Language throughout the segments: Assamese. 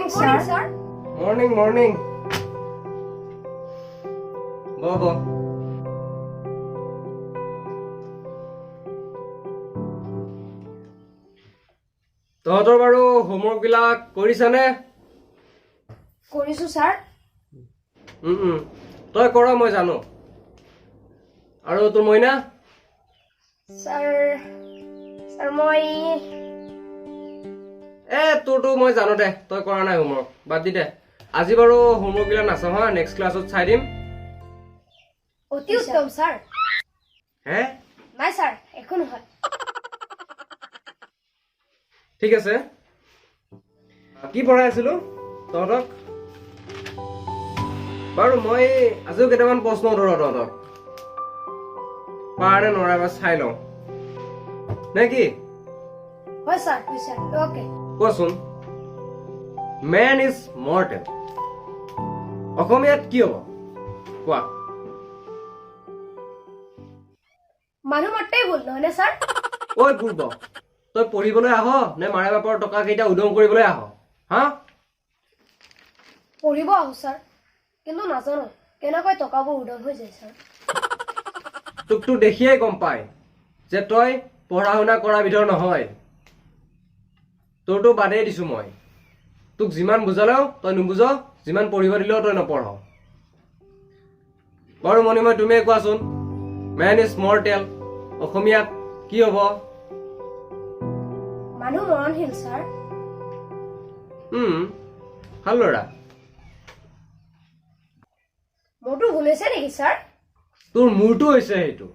Morning, sir. Morning. Bobo. তহঁতৰ বাৰু হোমৱৰ্ক বিলাক কৰিছানে? কৰিছো sir. তই কৰ মই জানো। আৰু তোৰ মইনা? Sir, মই তোৰতো মই জানো দে, তই কৰা নাই হোমৱৰ্ক। বাদ দি দে। আজি বাৰু হোমৱৰ্ক বিলাক নাচাওঁ হা, নেক্সট ক্লাছত চাই দিম। অতি উত্তম sir. হে? নাই sir, একো নহয়। ঠিক আছে। কি পঢ়াই আছিলো তহঁতক? বাৰু মই আজিও কেইটামান প্ৰশ্ন উত্তৰ তহঁতক। পাৰে নৰা এবাৰ চাই লওঁ নে কি? হয় sir, okay. কোৱাচোন। Man is mortal. অসমীয়াত কি হ'ব? কোৱা। মানুহ মাত্ৰেই ভুল নহয়নে sir? ঐ পূৰ্ব, তই পঢ়িবলৈ আহ নে মাৰে বাপৰ টকা কেইটা উদং কৰিবলৈ আহ? হা? পঢ়িব আহো sir, কিন্তু নাজানো কেনেকৈ টকাবোৰ উদং হৈ যায় sir. তোকতো দেখিয়েই গম পায় যে তই পঢ়া শুনা কৰা বিধৰ নহয়। তোৰতো বাদেই দিছো মই। তোক যিমান বুজালেও তই নুবুজ, যিমান পঢ়িব দিলেও তই নপঢ়। বাৰু মণিময় তুমিয়ে কোৱাচোন। মেন ইজ মৰ্টেল অসমীয়াত কি হ'ব? মানুহ মৰণশীল sir. ভাল ল'ৰা। মোৰতো ভুল হৈছে নেকি sir? তোৰ মূৰটো হৈছে সেইটো।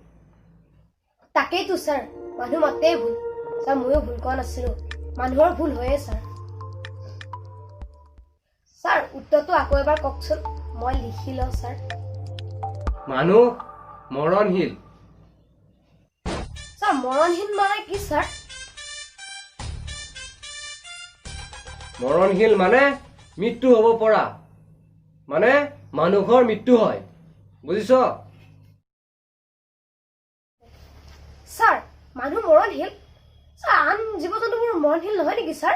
তাকেইতো sir, মানুহ মাত্ৰেই ভুল। sir, ময়ো ভুল কোৱা নাছিলো। মানুহৰ ভুল হয়ে sir. sir, উত্তৰটো আকৌ এবাৰ কওকচোন, মই লিখি লওঁ sir. মানুহ মৰণশীল। sir, মৰণশীল মানে কি sir? মৰণশীল মানে মৃত্যু হ'ব পৰা, মানে মানুহৰ মৃত্যু হয়। বুজিছ? sir, মানুহ মৰণশীল? sir, আন জীৱ জন্তুবোৰ মৰণশীল নহয় নেকি sir?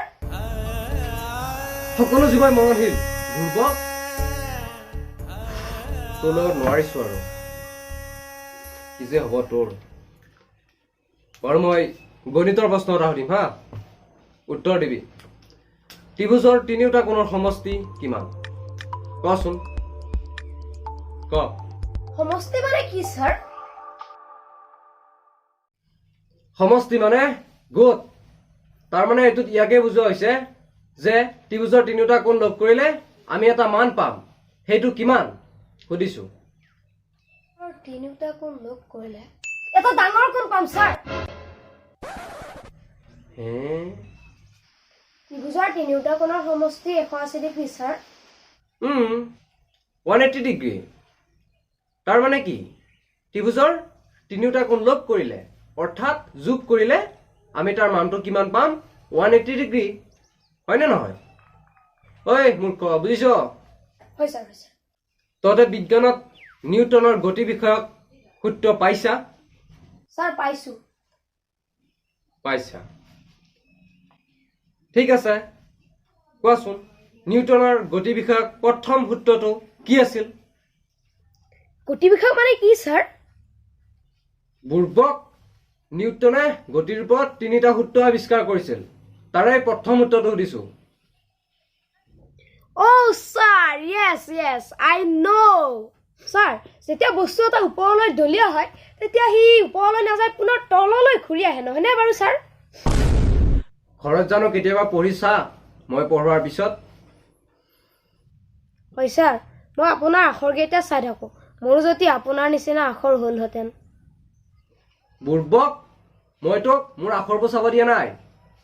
সকলো জীৱই মৰণশীল। দুৰ্বল তোৰ লগত নোৱাৰিছো আৰু কি যে হ'ব তোৰ। বাৰু মই গণিতৰ প্ৰশ্ন এটা সুধিম হা, উত্তৰ দিবি। ত্ৰিভুজৰ তিনিওটা কোণৰ সমষ্টি কিমান? কচোন ক। সমষ্টি মানে কি sir? সমষ্টি মানে গোট। তাৰ মানে এইটোত ইয়াকে বুজোৱা হৈছে যে ত্ৰিভুজৰ তিনিওটা কোণ লগ কৰিলে আমি এটা মান পাম। সেইটো কিমান সুধিছো। তিনিওটা কোণ লগ কৰিলে এটা ডাঙৰ কোণ পাম sir. ত্ৰিভুজৰ তিনিওটা কোণৰ সমষ্টি 180 ডিগ্ৰী sir. 180 ডিগ্ৰী। তাৰ মানে কি? ত্ৰিভুজৰ তিনিওটা কোণ লগ কৰিলে অৰ্থাৎ যোগ কৰিলে আমি তাৰ মানটো কিমান পাম? 180 ডিগ্ৰী। হয়নে নহয়? ঐ মূৰ্খ, বুজিছ? হয় sir. তহঁতে বিজ্ঞানত নিউটনৰ গতি বিষয়ক সূত্ৰ পাইছা? sir, পাইছো. পাইছা। ঠিক আছে, কোৱাচোন নিউটনৰ গতি বিষয়ক প্ৰথম সূত্ৰটো কি আছিল? গতি বিষয়ক মানে কি sir? বুৰ্বক, নিউটনে গতিৰ ওপৰত তিনিটা সূত্ৰ আৱিষ্কাৰ কৰিছিল। তাৰে প্ৰথম সূত্ৰটো সুধিছো। Oh sir, yes, I know. sir, যেতিয়া বস্তু এটা ওপৰলৈ দলিয়া হয় তেতিয়া সি ওপৰলৈ নাযায়, পুনৰ তললৈ ঘূৰি আহে নহয়নে বাৰু sir? ঘৰত জানো কেতিয়াবা পঢ়িছা মই পঢ়োৱাৰ পিছত? হয় sir, মই আপোনাৰ আখৰকেইটা চাই থাকো। মোৰো যদি আপোনাৰ নিচিনা আখৰ হ'লহেঁতেন। বুৰ্বক, মই তোক মোৰ আখৰবোৰ চাব দিয়া নাই।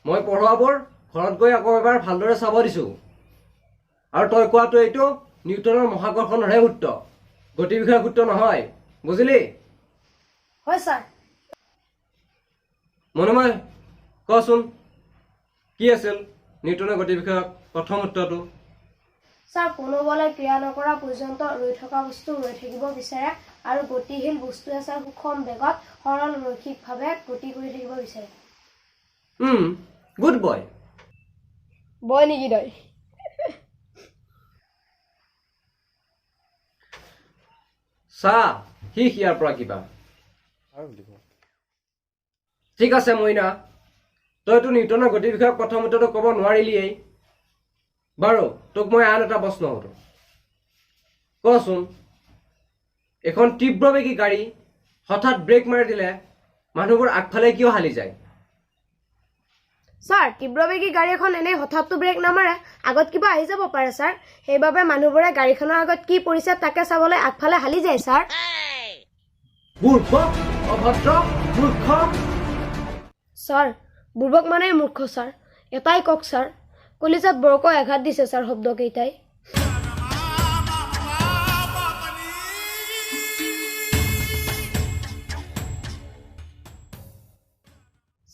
মই পঢ়োৱাবোৰ ঘৰত গৈ আকৌ এবাৰ ভালদৰে চাব দিছো। আৰু তই কোৱাটো এইটো নিউটনৰ মহাকৰ্ষণৰহে সূত্ৰ, গতি বিষয়ক সূত্ৰ নহয়। বুজিলি? হয় sir. মনোময়, কচোন কি আছিল নিউটনৰ গতি বিষয়ক প্ৰথম সূত্ৰটো? sir, কোনো বলে ক্ৰিয়া নকৰা পৰ্যন্ত ৰৈ থকা বস্তু ৰৈ থাকিব বিচাৰে আৰু গতিশীল বস্তুৱে sir সুষম বেগত সৰল ৰৈখিকভাৱে গতি কৰি থাকিব বিচাৰে। Good boy. বয় নেকি তই? চা সি ইয়াৰ পৰা কিবা ঠিক আছে মইনা তইতো নিউটনৰ গতিৰ বিষয়ে প্ৰথমতেতো ক'ব নোৱাৰিলিয়েই বাৰু তোক মই আন এটা প্ৰশ্ন সুধো কচোন এখন তীব্ৰবেগী গাড়ী হঠাৎ ব্ৰেক মাৰি দিলে মানুহবোৰ আগফালে কিয় হালি যায় ছাৰ তীব্ৰবেগী গাড়ী এখন এনেই হঠাৎতো ব্ৰেক নামাৰে আগত কিবা আহি যাব পাৰে ছাৰ সেইবাবে মানুহবোৰে গাড়ীখনৰ আগত কি পৰিছে তাকে চাবলৈ আগফালে হালি যায় ছাৰ মূৰ্খ অভদ্ৰ মূৰ্খ ছাৰ বুৰ্বক মানে মূৰ্খ ছাৰ এটাই কওক ছাৰ কলিজাত বৰকৈ আঘাত দিছে ছাৰ শব্দকেইটাই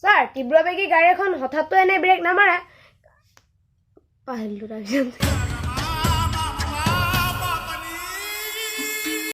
ছাৰ তীব্ৰবেগী গাড়ী এখন হঠাৎতো এনেই ব্ৰেক নামাৰে পাহৰিলোঁ তাৰপিছত